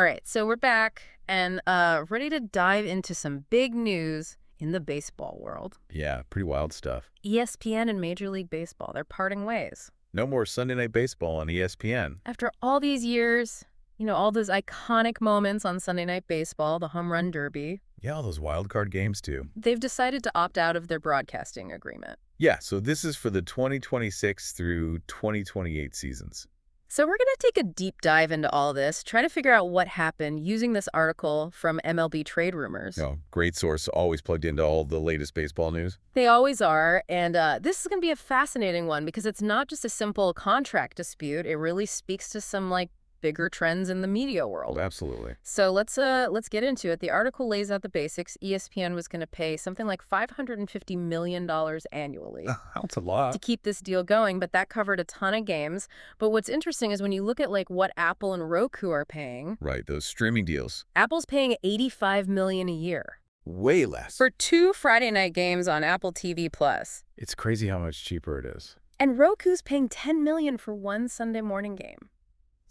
All right, so we're back and ready to dive into some big news in the baseball world. Yeah, pretty wild stuff. ESPN and Major League Baseball, they're parting ways. No more Sunday Night Baseball on ESPN. After all these years, all those iconic moments on Sunday Night Baseball, the Home Run Derby, Yeah, all those wild card games too. they've decided to opt out of their broadcasting agreement. Yeah, so this is for the 2026 through 2028 seasons. So we're going to take a deep dive into all this, try to figure out what happened using this article from MLB Trade Rumors. Oh, great source, always plugged into all the latest baseball news. They always are, and this is going to be a fascinating one because it's not just a simple contract dispute. It really speaks to some, bigger trends in the media world. Oh, absolutely. So let's get into it. The article lays out the basics. ESPN was going to pay something like $550 million annually That's a lot. to keep this deal going, but that covered a ton of games. But what's interesting is when you look at what Apple and Roku are paying, Right, those streaming deals. Apple's paying $85 million a year Way less. for 2 Friday night games on Apple TV Plus. It's crazy how much cheaper it is. And Roku's paying $10 million for one Sunday morning game.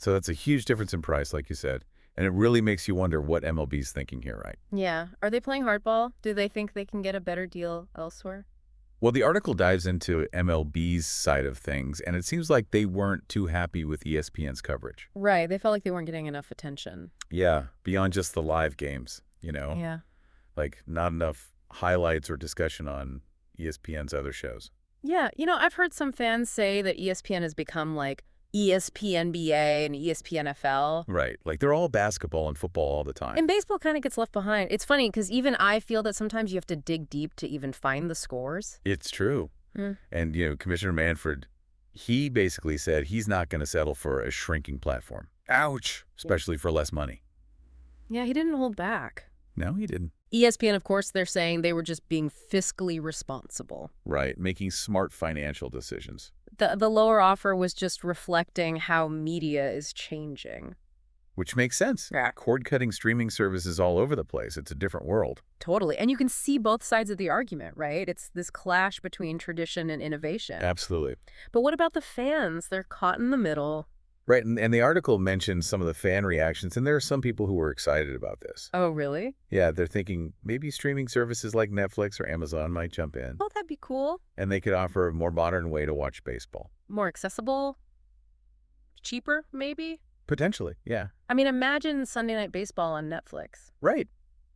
So that's a huge difference in price, like you said. And it really makes you wonder what MLB's thinking here, right? Yeah. Are they playing hardball? Do they think they can get a better deal elsewhere? Well, the article dives into MLB's side of things, and it seems like they weren't too happy with ESPN's coverage. Right. They felt like they weren't getting enough attention. Yeah, beyond just the live games, Yeah. Like not enough highlights or discussion on ESPN's other shows. Yeah. I've heard some fans say that ESPN has become like ESPNBA and ESPNFL. Right, like they're all basketball and football all the time. And baseball kind of gets left behind. It's funny because even I feel that sometimes you have to dig deep to even find the scores. It's true. And, Commissioner Manfred, he basically said he's not going to settle for a shrinking platform. Ouch! Especially for less money. Yeah, he didn't hold back. No, he didn't. ESPN, of course, they're saying they were just being fiscally responsible. Right, making smart financial decisions. The lower offer was just reflecting how media is changing. Which makes sense. Yeah. Cord-cutting streaming services all over the place. It's a different world. Totally. And you can see both sides of the argument, right? It's this clash between tradition and innovation. Absolutely. But what about the fans? They're caught in the middle. Right, and the article mentions some of the fan reactions, and there are some people who were excited about this. Oh, really? Yeah, they're thinking maybe streaming services like Netflix or Amazon might jump in, Oh, that'd be cool. and they could offer a more modern way to watch baseball. More accessible? Cheaper, maybe? Potentially, yeah. I mean, imagine Sunday Night Baseball on Netflix. Right.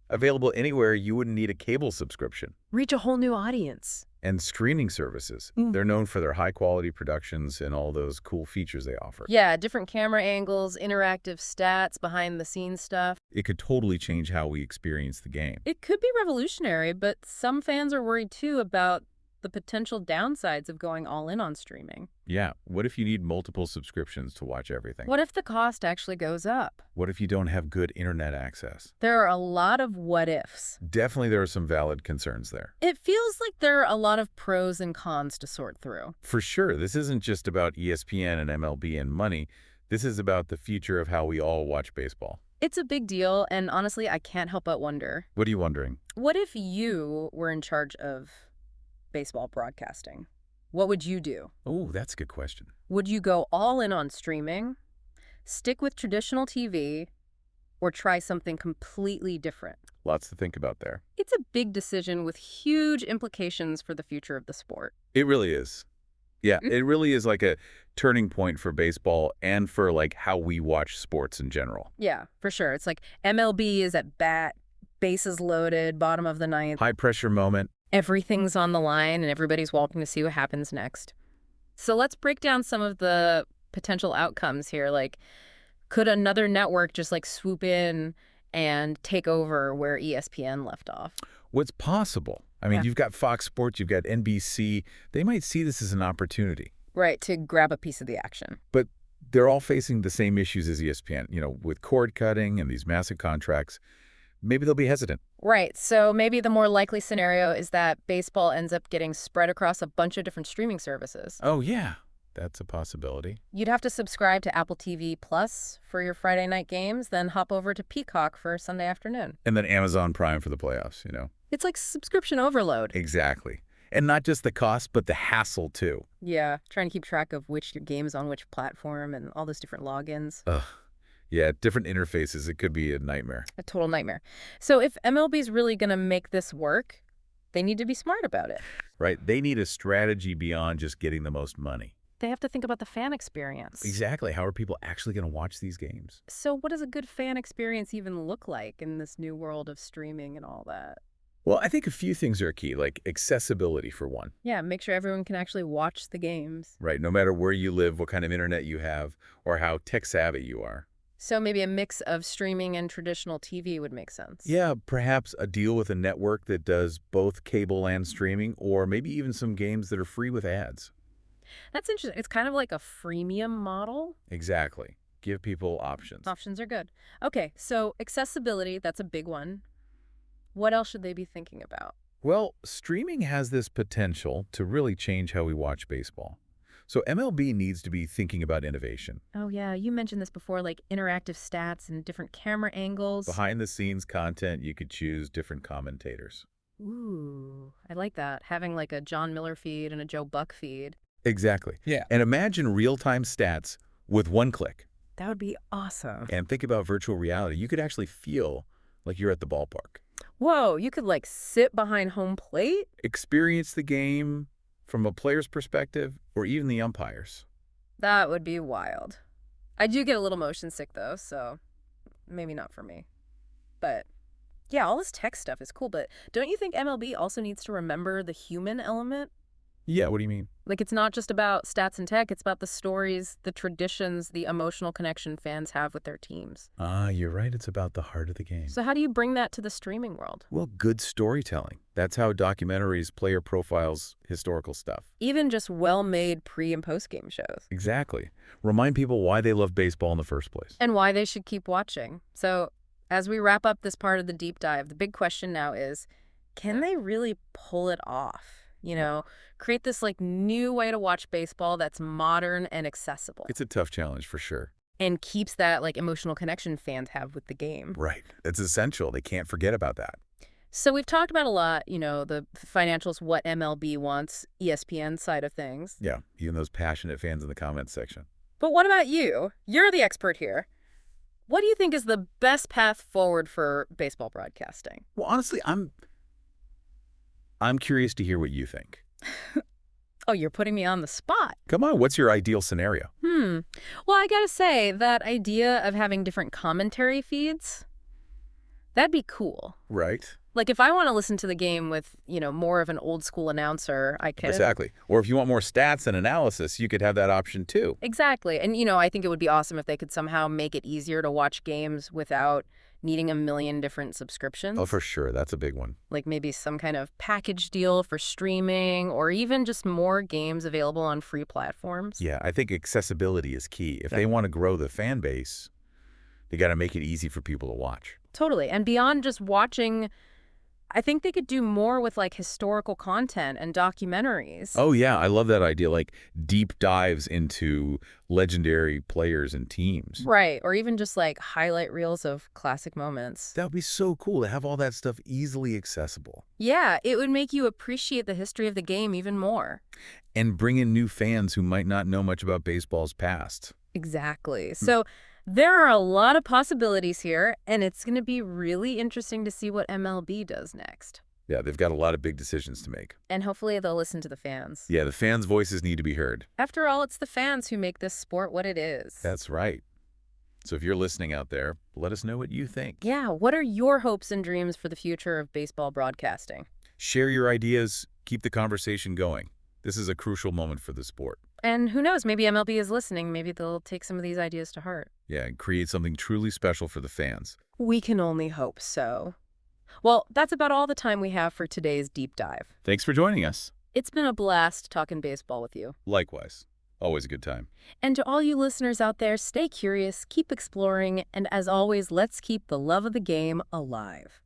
Available anywhere, you wouldn't need a cable subscription. Reach a whole new audience. And streaming services, they're known for their high-quality productions and all those cool features they offer. Yeah, different camera angles, interactive stats, behind-the-scenes stuff. It could totally change how we experience the game. It could be revolutionary, but some fans are worried, too, about the potential downsides of going all in on streaming. Yeah, what if you need multiple subscriptions to watch everything? What if the cost actually goes up? What if you don't have good internet access? There are a lot of what-ifs. Definitely there are some valid concerns there. It feels like there are a lot of pros and cons to sort through. For sure, this isn't just about ESPN and MLB and money. This is about the future of how we all watch baseball. It's a big deal, and honestly, I can't help but wonder. What are you wondering? What if you were in charge of baseball broadcasting? What would you do? Oh, that's a good question. Would you go all in on streaming, stick with traditional TV, or try something completely different? Lots to think about there. It's a big decision with huge implications for the future of the sport. It really is. Yeah, it really is like a turning point for baseball and for how we watch sports in general. Yeah, for sure. It's like MLB is at bat, bases loaded, bottom of the ninth. High pressure moment. Everything's on the line and everybody's walking to see what happens next. So let's break down some of the potential outcomes here. Could another network just swoop in and take over where ESPN left off? What's possible? I mean, Yeah. you've got Fox Sports, you've got NBC. They might see this as an opportunity. Right, to grab a piece of the action. But they're all facing the same issues as ESPN, with cord cutting and these massive contracts. Maybe they'll be hesitant. Right, so maybe the more likely scenario is that baseball ends up getting spread across a bunch of different streaming services. Oh, yeah. That's a possibility. You'd have to subscribe to Apple TV Plus for your Friday night games, then hop over to Peacock for Sunday afternoon. And then Amazon Prime for the playoffs, It's like subscription overload. Exactly. And not just the cost, but the hassle, too. Yeah, trying to keep track of which game's on which platform and all those different logins. Ugh. Yeah, different interfaces. It could be a nightmare. A total nightmare. So if MLB's really going to make this work, they need to be smart about it. Right? They need a strategy beyond just getting the most money. They have to think about the fan experience. Exactly. How are people actually going to watch these games? So what does a good fan experience even look like in this new world of streaming and all that? Well, I think a few things are key, like accessibility for one. Yeah, make sure everyone can actually watch the games. Right? No matter where you live, what kind of internet you have, or how tech savvy you are. So maybe a mix of streaming and traditional TV would make sense. Yeah, perhaps a deal with a network that does both cable and streaming, or maybe even some games that are free with ads. That's interesting. It's kind of like a freemium model. Exactly. Give people options. Options are good. Okay, so accessibility, that's a big one. What else should they be thinking about? Well, streaming has this potential to really change how we watch baseball. So MLB needs to be thinking about innovation. Oh, yeah, you mentioned this before, like interactive stats and different camera angles. Behind-the-scenes content, you could choose different commentators. Ooh, I like that. Having like a John Miller feed and a Joe Buck feed. Exactly. Yeah. And imagine real-time stats with one click. That would be awesome. And think about virtual reality. You could actually feel like you're at the ballpark. Whoa, you could like sit behind home plate? Experience the game from a player's perspective or even the umpires. That would be wild. I do get a little motion sick though, so maybe not for me. But yeah, all this tech stuff is cool, but don't you think MLB also needs to remember the human element? Yeah, what do you mean? Like, it's not just about stats and tech, it's about the stories, the traditions, the emotional connection fans have with their teams. You're right. It's about the heart of the game. So how do you bring that to the streaming world? Well, good storytelling. That's how documentaries, player profiles, historical stuff. Even just well-made pre- and post-game shows. Exactly. Remind people why they love baseball in the first place. And why they should keep watching. So as we wrap up this part of the deep dive, the big question now is, can they really pull it off? You know, create this like new way to watch baseball that's modern and accessible. It's a tough challenge for sure. And keeps that like emotional connection fans have with the game. Right. It's essential. They can't forget about that. So we've talked about a lot, you know, the financials, what MLB wants, ESPN side of things. Yeah, even those passionate fans in the comments section. But what about you? You're the expert here. What do you think is the best path forward for baseball broadcasting? Well, honestly, I'm curious to hear what you think. Oh, you're putting me on the spot. Come on, what's your ideal scenario? Well, I gotta say, that idea of having different commentary feeds, that'd be cool. Right. Like, if I want to listen to the game with, you know, more of an old school announcer, I could. Exactly. Or if you want more stats and analysis, you could have that option too. Exactly. And, you know, I think it would be awesome if they could somehow make it easier to watch games without needing a million different subscriptions. Oh, for sure. That's a big one. Like maybe some kind of package deal for streaming or even just more games available on free platforms. Yeah, I think accessibility is key. If they want to grow the fan base, they got to make it easy for people to watch. Totally. And beyond just watching, I think they could do more with like historical content and documentaries. Oh, yeah. I love that idea. Like deep dives into legendary players and teams. Right. Or even just like highlight reels of classic moments. That would be so cool to have all that stuff easily accessible. Yeah, it would make you appreciate the history of the game even more. And bring in new fans who might not know much about baseball's past. Exactly. So there are a lot of possibilities here, and it's going to be really interesting to see what MLB does next. Yeah, they've got a lot of big decisions to make. And hopefully they'll listen to the fans. Yeah, the fans' voices need to be heard. After all, it's the fans who make this sport what it is. That's right. So if you're listening out there, let us know what you think. Yeah, what are your hopes and dreams for the future of baseball broadcasting? Share your ideas. Keep the conversation going. This is a crucial moment for the sport. And who knows, maybe MLB is listening. Maybe they'll take some of these ideas to heart. Yeah, and create something truly special for the fans. We can only hope so. Well, that's about all the time we have for today's deep dive. Thanks for joining us. It's been a blast talking baseball with you. Likewise. Always a good time. And to all you listeners out there, stay curious, keep exploring, and as always, let's keep the love of the game alive.